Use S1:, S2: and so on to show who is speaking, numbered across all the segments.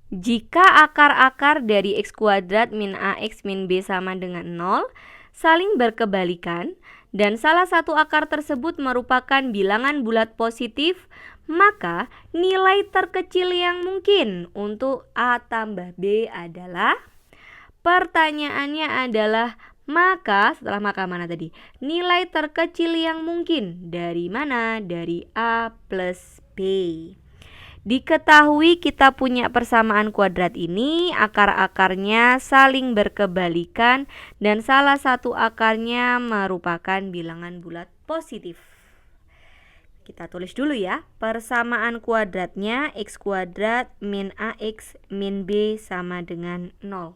S1: Jika akar-akar dari x kuadrat min ax min b sama dengan 0 saling berkebalikan dan salah satu akar tersebut merupakan bilangan bulat positif, maka nilai terkecil yang mungkin untuk a tambah b adalah, pertanyaannya adalah, maka setelah maka mana tadi? Nilai terkecil yang mungkin dari mana? Dari a plus b. Diketahui kita punya persamaan kuadrat ini, akar-akarnya saling berkebalikan dan salah satu akarnya merupakan bilangan bulat positif. Kita tulis dulu ya, persamaan kuadratnya x kuadrat min ax min b sama dengan 0.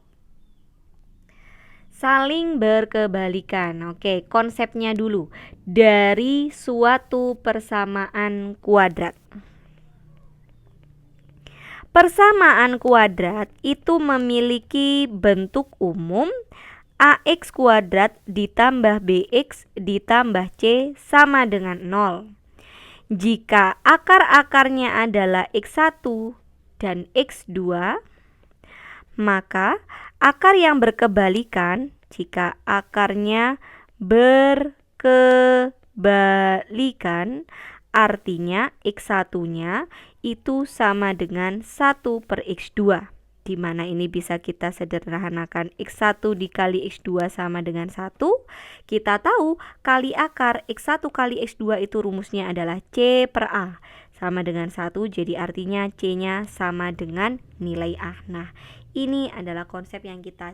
S1: Saling berkebalikan. Oke, konsepnya dulu. Dari suatu persamaan kuadrat. Persamaan kuadrat itu memiliki bentuk umum ax kuadrat ditambah bx ditambah c sama dengan 0. Jika akar-akarnya adalah x1 dan x2, maka akar yang berkebalikan, jika akarnya berkebalikan, artinya x1-nya itu sama dengan 1 per x2, di mana ini bisa kita sederhanakan x1 dikali x2 sama dengan 1. Kita tahu kali akar x1 kali x2 itu rumusnya adalah c per a sama dengan 1, jadi artinya c-nya sama dengan nilai a. Nah, ini adalah konsep yang kita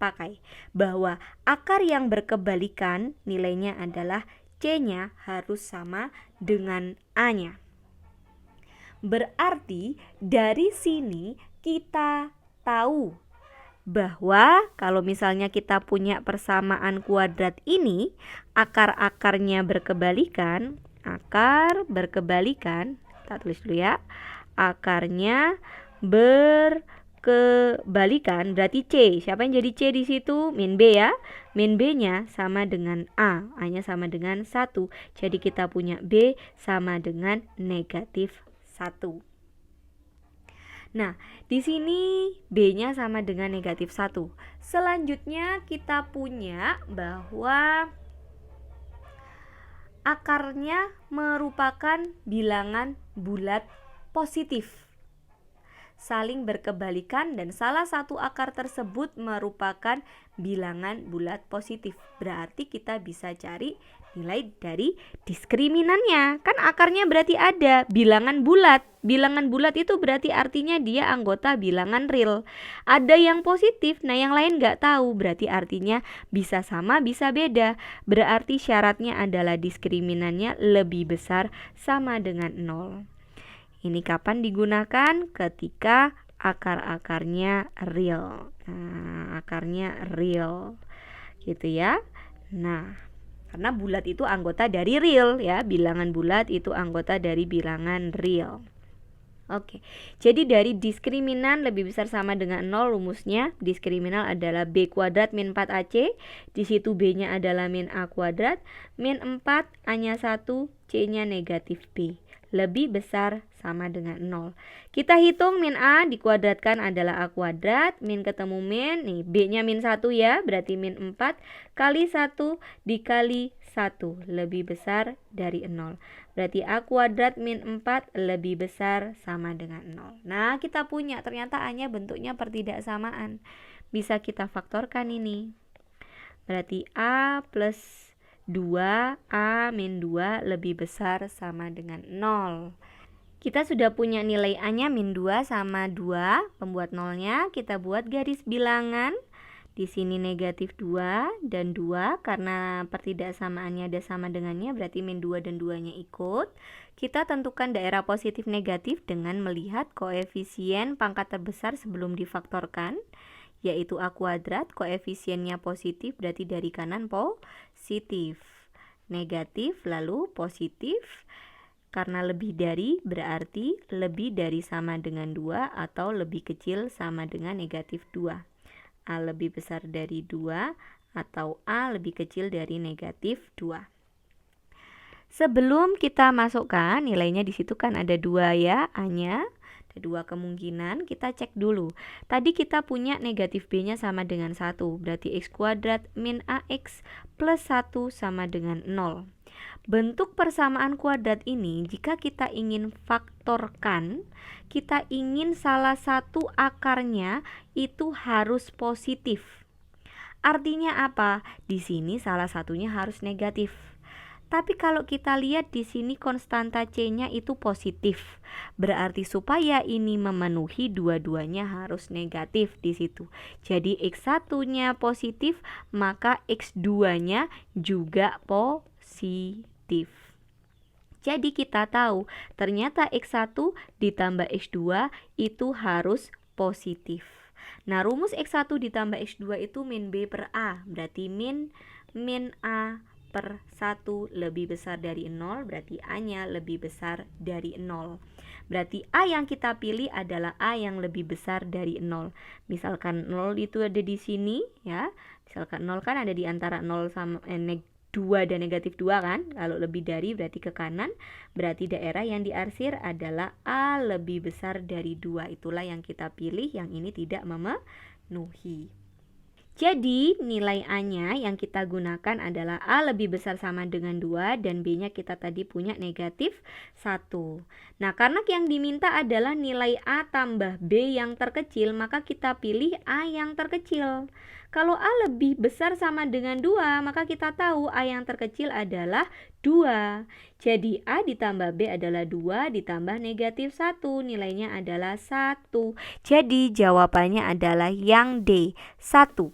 S1: pakai, bahwa akar yang berkebalikan nilainya adalah c-nya harus sama dengan a-nya. Berarti dari sini kita tahu bahwa kalau misalnya kita punya persamaan kuadrat ini, akar-akarnya berkebalikan, kita tulis dulu ya, akarnya berkebalikan, berarti C. Siapa yang jadi C di situ? Min B ya. Min B-nya sama dengan A. A-nya sama dengan 1. Jadi kita punya B sama dengan negatif 1. Nah, di sini B-nya sama dengan negatif 1. Selanjutnya kita punya bahwa akarnya merupakan bilangan bulat positif, saling berkebalikan dan salah satu akar tersebut merupakan bilangan bulat positif. Berarti kita bisa cari nilai dari diskriminannya. Kan akarnya berarti ada bilangan bulat. Bilangan bulat itu berarti artinya dia anggota bilangan real. Ada yang positif, nah yang lain nggak tahu. Berarti artinya bisa sama, bisa beda. Berarti syaratnya adalah diskriminannya lebih besar sama dengan 0. Ini kapan digunakan? Ketika akar-akarnya real. Nah, akarnya real gitu ya. Nah, karena bulat itu anggota dari real ya. Bilangan bulat itu anggota dari bilangan real. Oke, jadi dari diskriminan lebih besar sama dengan 0, rumusnya diskriminan adalah b kuadrat min 4ac. Di situ b-nya adalah min a kuadrat, min 4, a-nya 1, c-nya negatif b. Lebih besar sama dengan 0. Kita hitung min a dikuadratkan adalah a kuadrat, min ketemu min, nih b-nya min 1 ya, berarti min 4 kali 1 dikali 1 lebih besar dari 0. Berarti a kuadrat min 4 lebih besar sama dengan 0. Nah, kita punya ternyata a-nya bentuknya pertidaksamaan. Bisa kita faktorkan ini. Berarti a plus 2, a min 2 lebih besar sama dengan 0. Kita sudah punya nilai a-nya min 2 sama 2, pembuat nolnya kita buat garis bilangan. Di sini negatif 2 dan 2, karena pertidaksamaannya ada sama dengannya, berarti min 2 dan 2-nya ikut. Kita tentukan daerah positif negatif dengan melihat koefisien pangkat terbesar sebelum difaktorkan, yaitu a kuadrat. Koefisiennya positif berarti dari kanan positif, negatif lalu positif. Karena lebih dari berarti lebih dari sama dengan 2 atau lebih kecil sama dengan negatif 2. A lebih besar dari 2 atau A lebih kecil dari negatif 2. Sebelum kita masukkan nilainya, di situ kan ada 2 ya, A-nya. Kedua kemungkinan kita cek dulu. Tadi kita punya negatif B-nya sama dengan 1. Berarti X kuadrat min AX plus 1 sama dengan 0. Bentuk persamaan kuadrat ini jika kita ingin faktorkan, kita ingin salah satu akarnya itu harus positif. Artinya apa? Di sini salah satunya harus negatif. Tapi kalau kita lihat di sini konstanta C-nya itu positif. Berarti supaya ini memenuhi dua-duanya harus negatif di situ. Jadi X1-nya positif, maka X2-nya juga positif. Jadi kita tahu ternyata X1 ditambah X2 itu harus positif. Nah, rumus X1 ditambah X2 itu min B per A. Berarti min A per 1 lebih besar dari 0, berarti A-nya lebih besar dari 0. Berarti A yang kita pilih adalah A yang lebih besar dari 0. Misalkan 0 itu ada di sini ya. Misalkan 0 kan ada di antara 0 sama 2 dan negatif 2 kan. Kalau lebih dari berarti ke kanan. Berarti daerah yang diarsir adalah A lebih besar dari 2. Itulah yang kita pilih, yang ini tidak memenuhi. Jadi nilai A-nya yang kita gunakan adalah A lebih besar sama dengan 2 dan B-nya kita tadi punya negatif 1. Nah, karena yang diminta adalah nilai A tambah B yang terkecil, maka kita pilih A yang terkecil. Kalau A lebih besar sama dengan 2, maka kita tahu A yang terkecil adalah 2. Jadi A ditambah B adalah 2 ditambah negatif 1, nilainya adalah 1. Jadi jawabannya adalah yang D, 1.